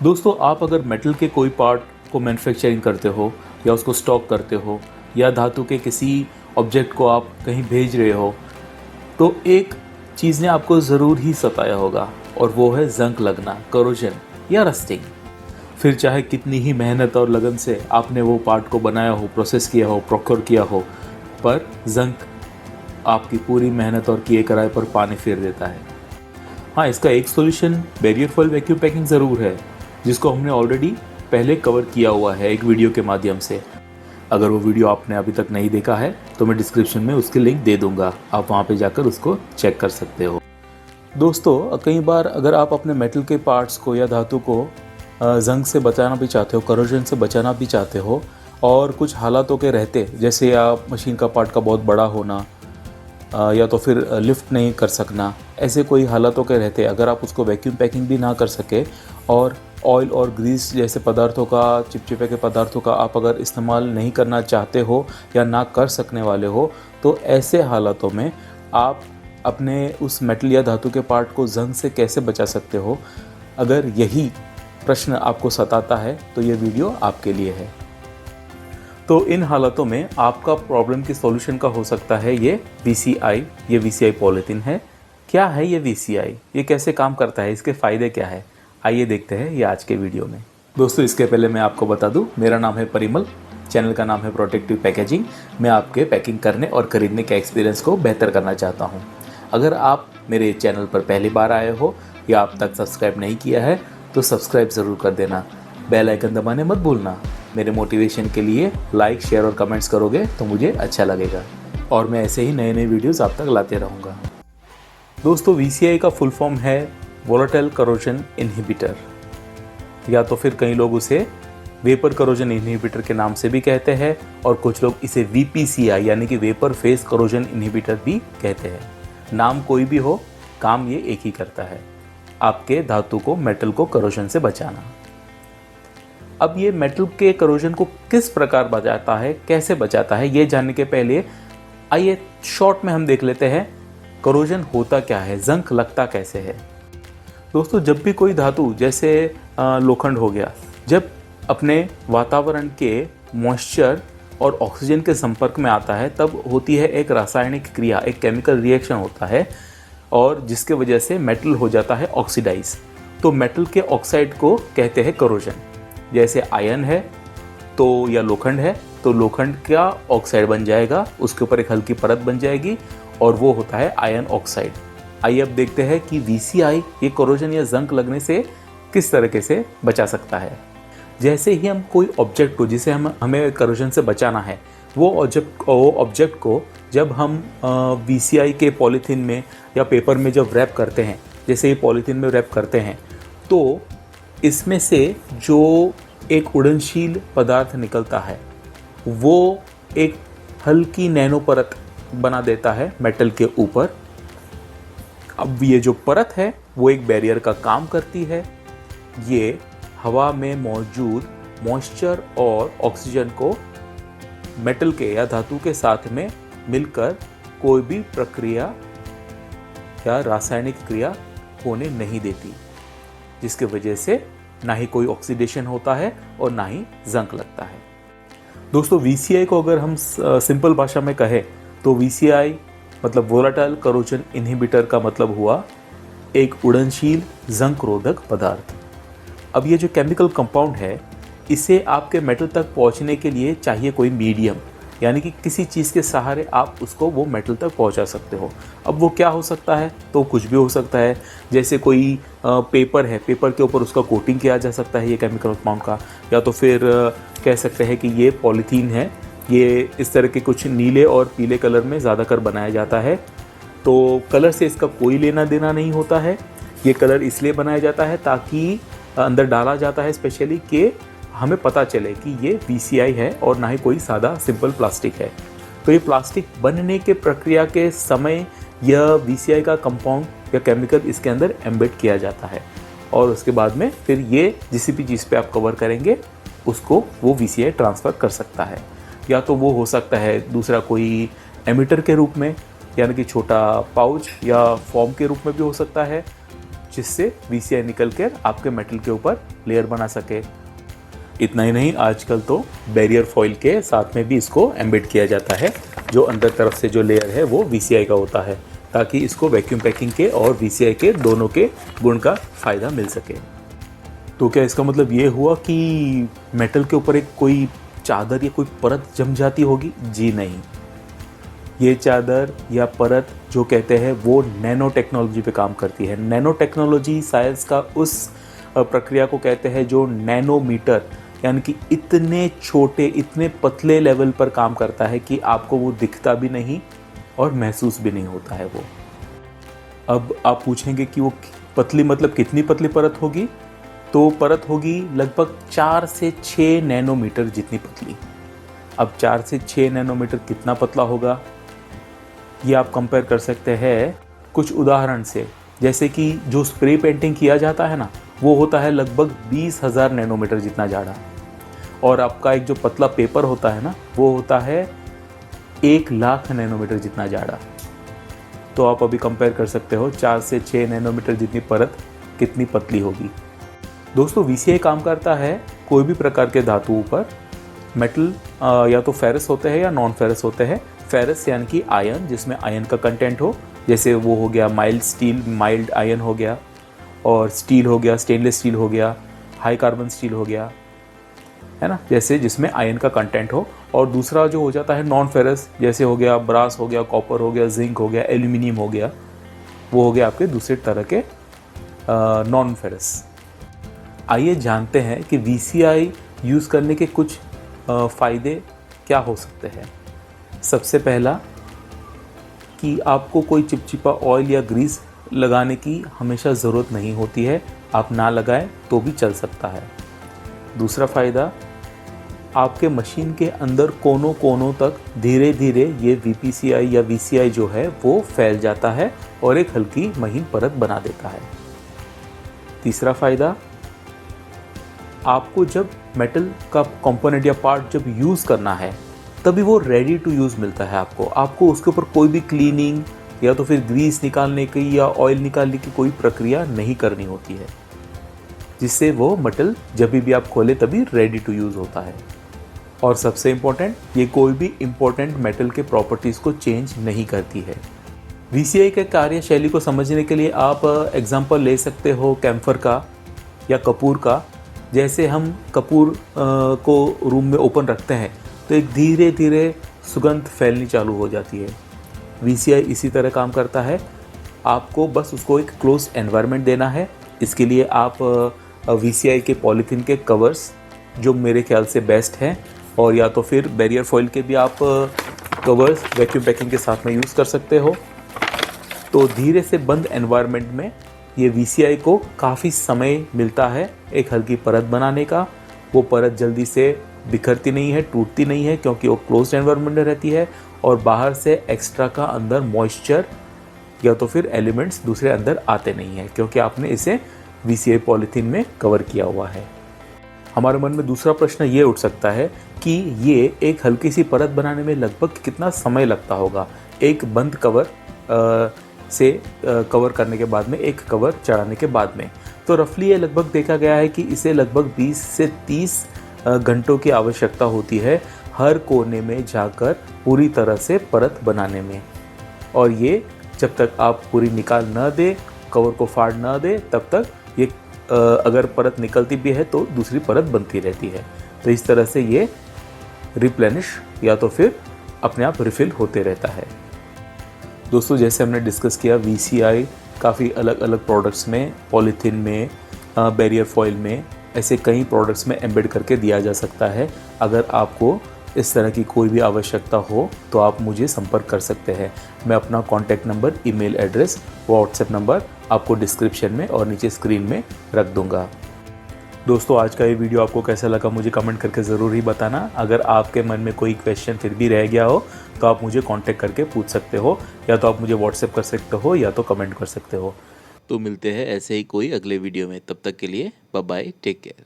दोस्तों, आप अगर मेटल के कोई पार्ट को मैन्युफैक्चरिंग करते हो या उसको स्टॉक करते हो या धातु के किसी ऑब्जेक्ट को आप कहीं भेज रहे हो, तो एक चीज़ ने आपको ज़रूर ही सताया होगा और वो है ज़ंग लगना, करोजन या रस्टिंग। फिर चाहे कितनी ही मेहनत और लगन से आपने वो पार्ट को बनाया हो, प्रोसेस किया हो, प्रोक्योर किया हो, पर ज़ंग आपकी पूरी मेहनत और किए कराए पर पानी फेर देता है। हाँ, इसका एक solution barrier foil vacuum packing ज़रूर है, जिसको हमने ऑलरेडी पहले कवर किया हुआ है एक वीडियो के माध्यम से। अगर वो वीडियो आपने अभी तक नहीं देखा है तो मैं डिस्क्रिप्शन में उसकी लिंक दे दूंगा, आप वहाँ पे जाकर उसको चेक कर सकते हो। दोस्तों, कई बार अगर आप अपने मेटल के पार्ट्स को या धातु को ज़ंग से बचाना भी चाहते हो, करोजन से बचाना भी चाहते हो, और कुछ हालातों के रहते, जैसे आप मशीन का पार्ट का बहुत बड़ा होना या तो फिर लिफ्ट नहीं कर सकना, ऐसे कोई हालातों के रहते अगर आप उसको वैक्यूम पैकिंग भी ना कर सके और ऑयल और ग्रीस जैसे पदार्थों का, चिपचिपे के पदार्थों का आप अगर इस्तेमाल नहीं करना चाहते हो या ना कर सकने वाले हो, तो ऐसे हालातों में आप अपने उस मेटल या धातु के पार्ट को ज़ंग से कैसे बचा सकते हो, अगर यही प्रश्न आपको सताता है तो ये वीडियो आपके लिए है। तो इन हालातों में आपका प्रॉब्लम की सॉल्यूशन का हो सकता है ये VCI। ये VCI पॉलीथीन है। क्या है ये VCI? ये कैसे काम करता है? इसके फ़ायदे क्या है? आइए देखते हैं ये आज के वीडियो में। दोस्तों, इसके पहले मैं आपको बता दूं, मेरा नाम है परिमल, चैनल का नाम है प्रोटेक्टिव पैकेजिंग। मैं आपके पैकिंग करने और ख़रीदने के एक्सपीरियंस को बेहतर करना चाहता हूँ। अगर आप मेरे चैनल पर पहली बार आए हो या आप तक सब्सक्राइब नहीं किया है तो सब्सक्राइब ज़रूर कर देना। बेल आइकन दबाने मत भूलना। मेरे मोटिवेशन के लिए लाइक, शेयर और कमेंट्स करोगे तो मुझे अच्छा लगेगा और मैं ऐसे ही नए नए वीडियोज़ आप तक लाते रहूँगा। दोस्तों, VCI का फुल फॉर्म है वोलेटाइल करोजन इनहिबिटर, या तो फिर कई लोग उसे वेपर करोजन इनहिबिटर के नाम से भी कहते हैं और कुछ लोग इसे VPCI यानी कि वेपर फेस करोजन इनहिबिटर भी कहते हैं। नाम कोई भी हो, काम ये एक ही करता है, आपके धातु को, मेटल को करोजन से बचाना। अब ये मेटल के करोजन को किस प्रकार बचाता है, कैसे बचाता है, ये जानने के पहले आइए शॉर्ट में हम देख लेते हैं करोजन होता क्या है, ज़ंग लगता कैसे है। दोस्तों, जब भी कोई धातु जैसे लोखंड हो गया, जब अपने वातावरण के मॉइस्चर और ऑक्सीजन के संपर्क में आता है, तब होती है एक रासायनिक क्रिया, एक केमिकल रिएक्शन होता है और जिसके वजह से मेटल हो जाता है ऑक्सीडाइज। तो मेटल के ऑक्साइड को कहते हैं करोजन। जैसे आयन है तो, या लोखंड है तो लोखंड का ऑक्साइड बन जाएगा, उसके ऊपर एक हल्की परत बन जाएगी और वो होता है आयन ऑक्साइड। आइए अब देखते हैं कि VCI ये करोजन या ज़ंग लगने से किस तरीके से बचा सकता है। जैसे ही हम कोई ऑब्जेक्ट को, जिसे हमें करोजन से बचाना है, वो ऑब्जेक्ट को जब हम VCI के पॉलीथीन में या पेपर में जब रैप करते हैं, जैसे ये पॉलीथीन में रैप करते हैं, तो इसमें से जो एक उड़नशील पदार्थ निकलता है वो एक हल्की नैनो परत बना देता है मेटल के ऊपर। अब ये जो परत है वो एक बैरियर का काम करती है। ये हवा में मौजूद मॉइस्चर और ऑक्सीजन को मेटल के या धातु के साथ में मिलकर कोई भी प्रक्रिया या रासायनिक क्रिया होने नहीं देती, जिसके वजह से ना ही कोई ऑक्सीडेशन होता है और ना ही ज़ंग लगता है। दोस्तों, VCI को अगर हम सिंपल भाषा में कहें तो VCI मतलब वोलेटाइल करोजन इनहिबिटर का मतलब हुआ एक उड़नशील ज़ंग रोधक पदार्थ। अब ये जो केमिकल कंपाउंड है, इसे आपके मेटल तक पहुंचने के लिए चाहिए कोई मीडियम, यानी कि किसी चीज़ के सहारे आप उसको वो मेटल तक पहुंचा सकते हो। अब वो क्या हो सकता है? तो कुछ भी हो सकता है। जैसे कोई पेपर है, पेपर के ऊपर उसका कोटिंग किया जा सकता है ये केमिकल कंपाउंड का, या तो फिर कह सकते हैं कि ये पॉलीथीन है, ये इस तरह के कुछ नीले और पीले कलर में ज़्यादातर बनाया जाता है। तो कलर से इसका कोई लेना देना नहीं होता है। ये कलर इसलिए बनाया जाता है ताकि अंदर डाला जाता है स्पेशली कि हमें पता चले कि ये VCI है और ना ही कोई सादा सिंपल प्लास्टिक है। तो ये प्लास्टिक बनने के प्रक्रिया के समय यह VCI का कंपाउंड या केमिकल इसके अंदर एम्बेड किया जाता है और उसके बाद में फिर ये जिस भी चीज़ पे आप कवर करेंगे उसको वो VCI ट्रांसफ़र कर सकता है। या तो वो हो सकता है दूसरा कोई एमिटर के रूप में, यानी कि छोटा पाउच या फॉर्म के रूप में भी हो सकता है, जिससे VCI निकल कर आपके मेटल के ऊपर लेयर बना सके। इतना ही नहीं, आजकल तो बैरियर फॉइल के साथ में भी इसको एम्बेड किया जाता है, जो अंदर तरफ से जो लेयर है वो VCI का होता है, ताकि इसको वैक्यूम पैकिंग के और VCI के दोनों के गुण का फ़ायदा मिल सके। तो क्या इसका मतलब ये हुआ कि मेटल के ऊपर एक कोई चादर या कोई परत जम जाती होगी? जी नहीं, ये चादर या परत जो कहते हैं वो नैनो टेक्नोलॉजी पे काम करती है। नैनो टेक्नोलॉजी साइंस का उस प्रक्रिया को कहते हैं जो नैनोमीटर यानी कि इतने छोटे, इतने पतले लेवल पर काम करता है कि आपको वो दिखता भी नहीं और महसूस भी नहीं होता है वो। अब आप पूछेंगे कि वो पतली मतलब कितनी पतली परत होगी? तो परत होगी लगभग 4 से 6 नैनोमीटर जितनी पतली। अब 4 से 6 नैनोमीटर कितना पतला होगा, ये आप कंपेयर कर सकते हैं कुछ उदाहरण से। जैसे कि जो स्प्रे पेंटिंग किया जाता है ना, वो होता है लगभग 20,000 नैनोमीटर जितना जाड़ा, और आपका एक जो पतला पेपर होता है ना, वो होता है 1,00,000 नैनोमीटर जितना जाड़ा। तो आप अभी कंपेयर कर सकते हो 4 से 6 नैनोमीटर जितनी परत कितनी पतली होगी। दोस्तों, VCI काम करता है कोई भी प्रकार के धातुओं पर। मेटल या तो फेरस होते हैं या नॉन फेरस होते हैं। फेरस यानी कि आयन, जिसमें आयन का कंटेंट हो, जैसे वो हो गया माइल्ड स्टील, माइल्ड आयन हो गया, और स्टील हो गया, स्टेनलेस स्टील हो गया, हाई कार्बन स्टील हो गया, है ना, जैसे जिसमें आयन का कंटेंट हो। और दूसरा जो हो जाता है नॉन फेरस, जैसे हो गया ब्रास हो गया, कॉपर हो गया, जिंक हो गया, एल्यूमिनियम हो गया, वो हो गया आपके दूसरे तरह के नॉन फेरस। आइए जानते हैं कि VCI यूज़ करने के कुछ फ़ायदे क्या हो सकते हैं। सबसे पहला कि आपको कोई चिपचिपा ऑयल या ग्रीस लगाने की हमेशा ज़रूरत नहीं होती है, आप ना लगाएं तो भी चल सकता है। दूसरा फ़ायदा, आपके मशीन के अंदर कोनों कोनों तक धीरे धीरे ये VPCI या VCI जो है वो फैल जाता है और एक हल्की महीन परत बना देता है। तीसरा फ़ायदा, आपको जब मेटल का कंपोनेंट या पार्ट जब यूज़ करना है तभी वो रेडी टू यूज़ मिलता है आपको उसके ऊपर कोई भी क्लीनिंग या तो फिर ग्रीस निकालने की या ऑयल निकालने की कोई प्रक्रिया नहीं करनी होती है, जिससे वो मेटल जब भी आप खोले तभी रेडी टू यूज़ होता है। और सबसे इम्पोर्टेंट, ये कोई भी इम्पोर्टेंट मेटल के प्रॉपर्टीज़ को चेंज नहीं करती है। VCI के कार्यशैली को समझने के लिए आप एग्जाम्पल ले सकते हो कैम्फर का या कपूर का। जैसे हम कपूर को रूम में ओपन रखते हैं तो एक धीरे धीरे सुगंध फैलनी चालू हो जाती है। VCI इसी तरह काम करता है। आपको बस उसको एक क्लोज एनवायरनमेंट देना है। इसके लिए आप VCI के पॉलीथीन के कवर्स, जो मेरे ख्याल से बेस्ट हैं, और या तो फिर बैरियर फॉइल के भी आप कवर्स वैक्यूम पैकिंग के साथ में यूज़ कर सकते हो। तो धीरे से बंद एनवायरनमेंट में ये VCI को काफ़ी समय मिलता है एक हल्की परत बनाने का। वो परत जल्दी से बिखरती नहीं है, टूटती नहीं है, क्योंकि वो क्लोज्ड एनवायरनमेंट में रहती है, और बाहर से एक्स्ट्रा का अंदर मॉइस्चर या तो फिर एलिमेंट्स दूसरे अंदर आते नहीं हैं, क्योंकि आपने इसे VCI पॉलीथीन में कवर किया हुआ है। हमारे मन में दूसरा प्रश्न ये उठ सकता है कि ये एक हल्की सी परत बनाने में लगभग कितना समय लगता होगा, एक बंद कवर से कवर करने के बाद में, एक कवर चढ़ाने के बाद में। तो रफली ये लगभग देखा गया है कि इसे लगभग 20 से 30 घंटों की आवश्यकता होती है हर कोने में जाकर पूरी तरह से परत बनाने में। और ये जब तक आप पूरी निकाल न दे, कवर को फाड़ न दे, तब तक ये अगर परत निकलती भी है तो दूसरी परत बनती रहती है। तो इस तरह से ये रिप्लेनिश या तो फिर अपने आप रिफ़िल होते रहता है। दोस्तों, जैसे हमने डिस्कस किया, VCI काफ़ी अलग अलग प्रोडक्ट्स में, पॉलीथीन में, बैरियर फॉइल में, ऐसे कई प्रोडक्ट्स में एम्बेड करके दिया जा सकता है। अगर आपको इस तरह की कोई भी आवश्यकता हो तो आप मुझे संपर्क कर सकते हैं। मैं अपना contact number, email address, WhatsApp number आपको डिस्क्रिप्शन में और नीचे स्क्रीन में रख दूंगा। दोस्तों, आज का ये वीडियो आपको कैसा लगा मुझे कमेंट करके ज़रूर ही बताना। अगर आपके मन में कोई क्वेश्चन फिर भी रह गया हो तो आप मुझे कांटेक्ट करके पूछ सकते हो, या तो आप मुझे व्हाट्सएप कर सकते हो या तो कमेंट कर सकते हो। तो मिलते हैं ऐसे ही कोई अगले वीडियो में। तब तक के लिए बाय बाय, टेक केयर।